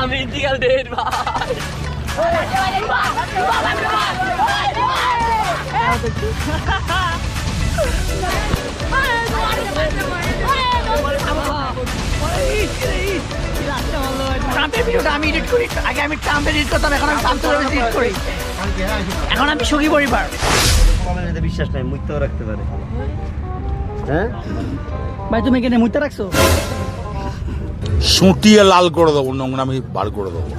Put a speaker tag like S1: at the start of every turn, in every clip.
S1: আমি integral date ভাই।
S2: আমি এডিট করি, আগে আমি ট্রাম্প এডিট করতাম, এখন আমি ট্রাম্প এডিট করি, এখন আমি সুখী পরিবার।
S3: বিশ্বাস নাই মুইতেও রাখতে পারে। হ্যাঁ
S2: ভাই তুমি এখানে মুইতে রাখছো?
S4: সুটিয়ে লাল করে দেবো, নোংরা আমি বার করে দেবো।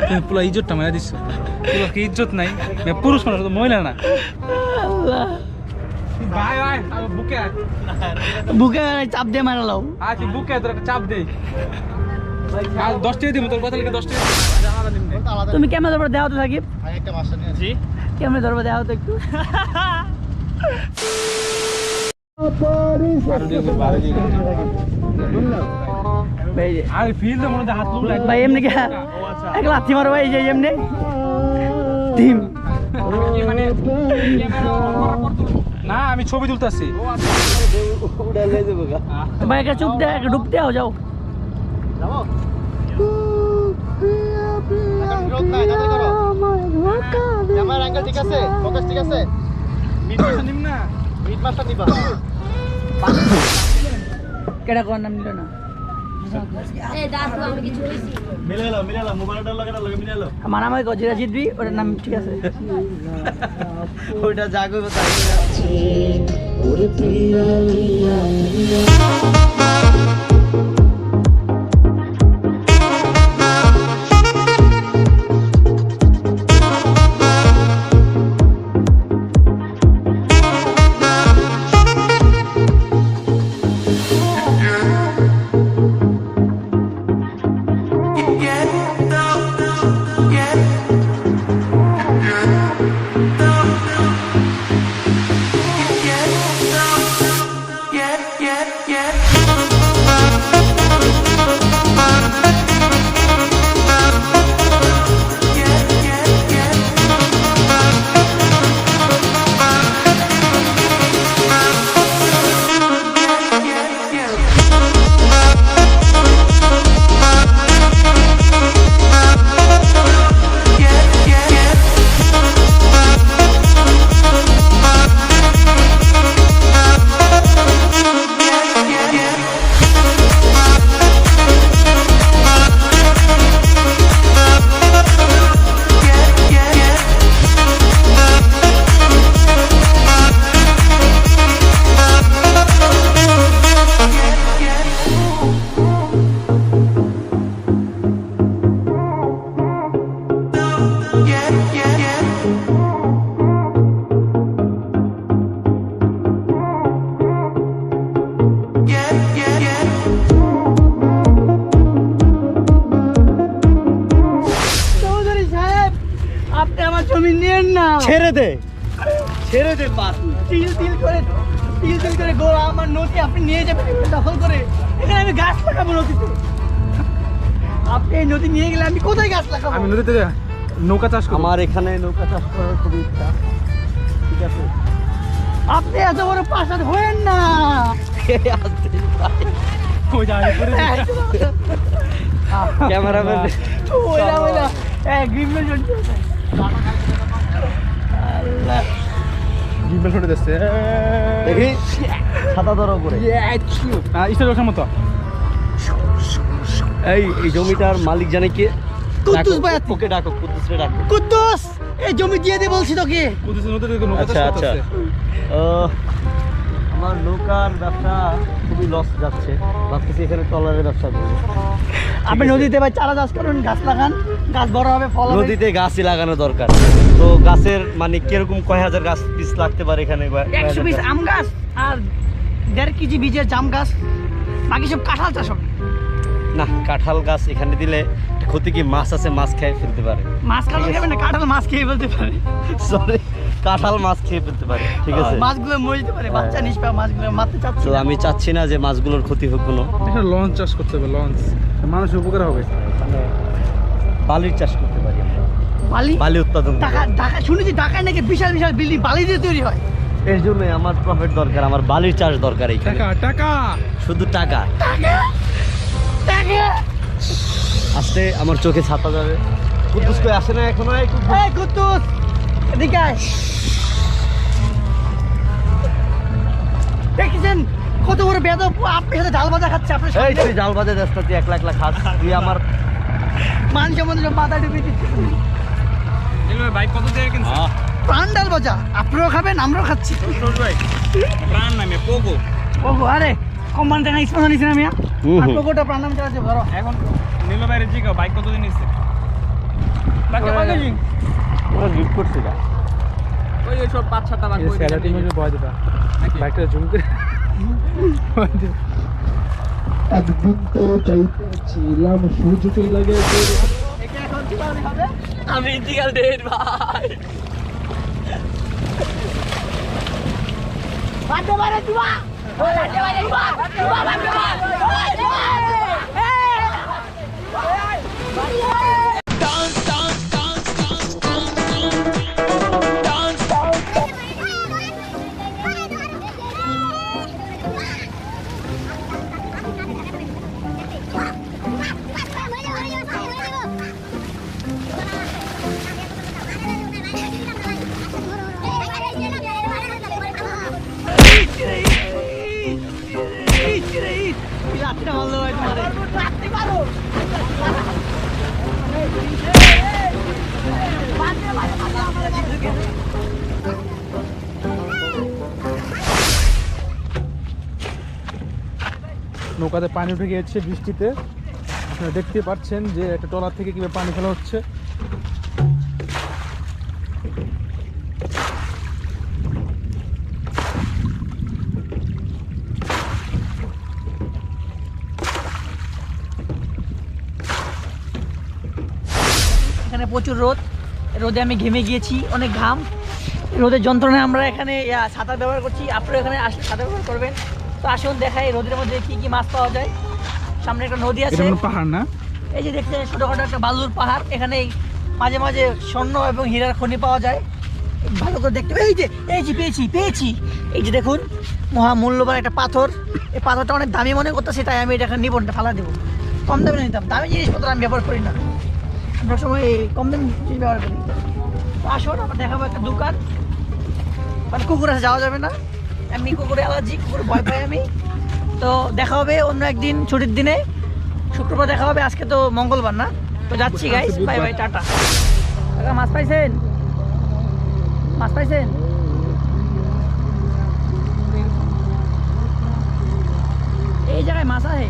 S5: তুমি পুরো ইজ্জতটা মেরে দিচ্ছ। পুরো কি ইজ্জত নাই? পুরুষ মানুষ তো মহিলা না। ভাই ভাই বুকে
S2: বুকে চাপ দিয়ে মারালাও।
S5: আজ বুকে তোর একটা চাপ দেই। 10 টাকা দিব তোর কথা লিখে 10 টাকা।
S2: তুমি কেমন ধরবে দেওয়া তো থাকি?
S3: একটা মাস্টার নিয়ে
S5: জি
S2: কেমন ধরবে দেওয়া তো একটু?
S5: আর ফিল তো মনে হয় হাত তুলে
S2: ভাই এমনি কি এক লাথি মারো ভাই, যে এমনি টিম
S5: মানে না আমি ছবি তুলতেছি।
S2: ভাই একটা চুপ দে, একটা ডুব দেও যাও।
S3: ক্যামেরা অ্যাঙ্গেল ঠিক আছে, ফোকাস ঠিক আছে।
S5: মিড মাস্টার নিম না,
S3: মিড মাস্টার নিবা।
S2: কেডা কোন নাম নিল না?
S3: মিলালো মোবাইলটা লাগে মিলালো।
S2: মারামারি কর, যেটা জিতবি ওটার নাম ঠিক আছে।
S3: ওইটা জাগো তাই।
S2: ছেড়ে দে পা, তিল তিল করে গো আমার নদী আপনি নিয়ে যাবেন দখল করে। এখানে আমি গাছ লাগাবো নদীতে, আপনি এই নদী নিয়ে গেলে আমি কোথায় গাছ লাগাবো?
S5: আমি নদীতে নৌকা চাষ করব।
S3: আমার এখানে নৌকা চাষ করার খুব ইচ্ছা। ঠিক আছে
S2: আপনি এত বড় প্রাসাদ হয়েন না।
S5: কই যাবে পরে
S3: ক্যামেরাম্যান
S2: ওইলা গ্রিমের জন্য আল্লাহ
S5: গিম্বল ছড়ে দিচ্ছে।
S3: দেখি ছাতা ধরো করে।
S5: স্টার ওঠার মতো।
S3: এই জমিটার মালিক জানে কে?
S2: কুদ্দুস ভাই।
S3: ওকে ডাকো, কুদ্দুসরে ডাকো।
S2: কুদ্দুস এই জমি দিয়ে দে বলছি তোকে।
S5: কুদ্দুসের নদীতে নৌকা চাষ
S3: আচ্ছা আচ্ছা
S5: করতেছে।
S3: আমার নৌকার ব্যবসা খুবই লস যাচ্ছে, ভাবতেছি এখানে ট্রলারের ব্যবসা করবো।
S2: আপনি নদীতে ভাই চারা চাষ করুন, গাছ লাগান, গাছ বড় হবে, ফল হবে।
S3: নদীতে গাছই লাগানো দরকার। তো গাছের মানে কিরকম কয় হাজার গাছ পিস লাগতে পারে এখানে?
S2: 100 পিস আম গাছ আর 1.5 কেজি বীজের জাম গাছ, বাকি সব কাঁঠাল চাষ হবে।
S3: না, কাঁঠাল গাছ এখানে দিলে ক্ষতি কি? মাছ আছে, মাছ খেয়ে ফেলতে পারে।
S2: মাছ কাঁঠাল খাবে না, কাঁঠাল মাছ খেয়ে ফেলতে পারে।
S3: সরি, কাঁঠাল মাছ খেয়ে ফেলতে পারে। ঠিক আছে,
S2: মাছগুলো মরে যেতে পারে, বাচ্চা নিষ্পাপ মাছগুলো মারতে চাচ্ছি
S3: তো
S2: না।
S3: আমি চাচ্ছি না যে মাছগুলোর ক্ষতি হোক কোনো।
S5: এখানে লঞ্চ চাষ করতে হবে, লঞ্চ মানুষের উপকার হবে।
S3: বালির চাষ করতে পারি আমরা,
S2: বালি
S3: বালি উৎপাদন করতে
S2: ঢাকা
S3: পারি।
S2: ঢাকা শুনেছি ঢাকায় নাকি বিশাল বিশাল বিল্ডিং বালি দিয়ে তৈরি হয়।
S3: এর জন্যই আমার প্রফিট দরকার, আমার বালির চাষ দরকার। এইখানে
S5: টাকা টাকা
S3: শুধু টাকা।
S2: টাকা টাকা
S3: আস্তে আমার চোখে ছাতা যাবে। কুদ্দুস কই আসে না এখনো? এই কুদ্দুস,
S2: এই কুদ্দুস এদিকে আয়। দেখেছেন কত বড় বেদব, আপনার সাথে ঝাল ভাজা খাচ্ছে আপনার
S3: এই
S2: সামনে।
S3: তুই জাল বাজে দেশটা তুই একলা একলা খাস, তুই আমার
S2: মান সম্মান সব মাথা ডুবে দিচ্ছে।
S5: বাইক কত দিয়ে কিনছে?
S2: প্রাণ ডাল ভাজা আপনারাও খাবেন, আমরাও খাচ্ছি।
S5: বাইক প্রাণ নামে পোগো।
S2: ওগো আরে কোম্পানি টাকা স্পন্সর নিছেন আমি আর পোকোটা প্রাণ নাম চালাচ্ছে ধরো।
S5: এখন নীল বাইরে জিগা বাইক কত দিয়ে নিচ্ছে?
S2: বাকি বাকি
S3: ওরা লিড করছে না।
S1: ওই সব 5-7টা বার করে
S5: স্যালারি মধ্যে বয় দিবা বাইকটা জুম করে
S6: একদিন তো চাইতেছিলাম সূর্য চলে গেছে।
S2: একে এখন কি বানানো হবে?
S1: আমি ইন্টিগ্রাল ডেট ভাই।
S2: বাড়তে পারে দিবা বাড়তে পারে দিবা দিবা বাড়তে পারে। রাত্রে ভালো হয় তোমার রাত্রে পারো।
S5: নৌকাতে পানি উঠে গিয়েছে বৃষ্টিতে। আপনারা দেখতে পাচ্ছেন যে একটা ট্রলার থেকে কিভাবে পানি ফেলা হচ্ছে।
S2: এখানে প্রচুর রোদ, রোদে আমি ঘেমে গিয়েছি, অনেক ঘাম। রোদের যন্ত্রণায় আমরা এখানে ছাতা ব্যবহার করছি, আপনারা এখানে আসলে ছাতা ব্যবহার করবেন। তো আসুন দেখাই রোদের মধ্যে কি কি মাছ পাওয়া যায়। সামনে একটা নদী
S5: এটা
S2: আছে,
S5: কোনো পাহাড় না?
S2: এই যে দেখছেন ছোটখাটো একটা বালুর পাহাড়। এখানে মাঝে মাঝে স্বর্ণ এবং হীরার খনি পাওয়া যায়। ভালো করে দেখতে, এই যে পেয়েছি এই যে দেখুন মহামূল্যবান একটা পাথর। এই পাথরটা অনেক দামি মনে করতেছি, তাই আমি এটা নিব না, ফালা দেবো। কম দামে নিতাম, দামি জিনিসপত্র আমি ব্যবহার করি না, আমরা সময় কম দামি জিনিস ব্যবহার করি। তো আসুন আমরা দেখাবো একটা দোকান। মানে কুকুর আছে, যাওয়া যাবে না, এমনি কুকুরে অ্যালার্জি, কুকুর ভয় পাই আমি। তো দেখা হবে অন্য একদিন ছুটির দিনে, শুক্রবার দেখা হবে। আজকে তো মঙ্গলবার না, তো যাচ্ছি গাইস, বাই বাই, টাটা। কাকা মাছ পাইছেন? মাছ পাইছেন? এই জায়গায় মাছ আছে।